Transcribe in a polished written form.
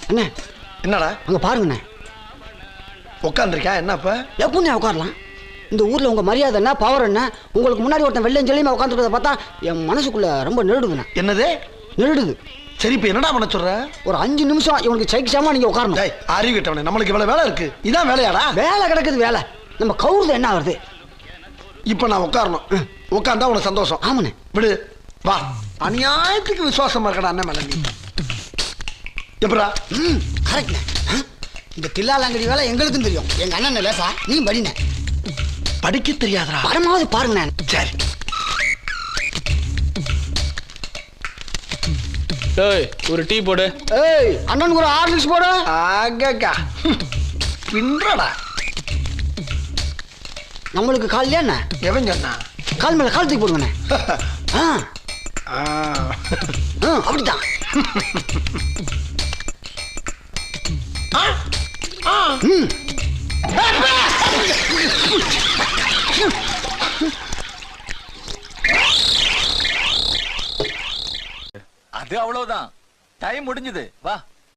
அண்ணே என்னடா அங்கே பாருங்கண்ணே. உட்காந்துருக்கா என்னப்ப? எப்படிண்ணே உட்காரலாம்? இந்த ஊரில் உங்கள் மரியாதை என்ன, பவர் என்ன? உங்களுக்கு முன்னாடி ஒருத்தன் வெள்ளையும் சொல்லியுமா உட்காந்துருக்கதை பார்த்தா என் மனசுக்குள்ளே ரொம்ப நெருடுதுண்ணே. என்னது நெருடுது? சரி, இப்போ என்னடா பண்ண சொல்ற? ஒரு 5 நிமிஷம் இவனுக்கு சைக்கிசாமா நீங்கள் உட்காரணும். அறிவு கிட்டவனே, நம்மளுக்கு இவ்வளோ வேலை இருக்கு. இதான் வேலையாடா? வேலை கிடக்குது வேலை. நம்ம கவுருது என்ன ஆகுது? இப்போ நான் உட்காரணும். உட்காந்தா உனக்கு சந்தோஷம். ஆமாண்ணே. விடு வா. அநியாயத்துக்கு விசுவாசமா இருக்கடா அண்ணன் மேல நீ. எப்படா? கரெக்ட்ண்ணே. இந்த தில்லாலங்கடி வேலை எங்களுக்கும் தெரியும். எங்கள் அண்ணன் லேசா நீ படிண்ணே. படிக்க தெரியாதா? படமாவது பாருங்கண்ணே. சரி. ஏய், ஒரு டீ போடு. ஏய், அண்ணனுக்கு ஒரு ஹார்லிக்ஸ் போடு. ஆகா பின்றடா. நம்மளுக்கு கால் என்ன? எவன் சொன்னா? கால் மேல கால் தூக்கி போடுங்கண்ணே. அப்படித்தான். அது அவ்வளவுதான். டைம் முடிஞ்சது. வா.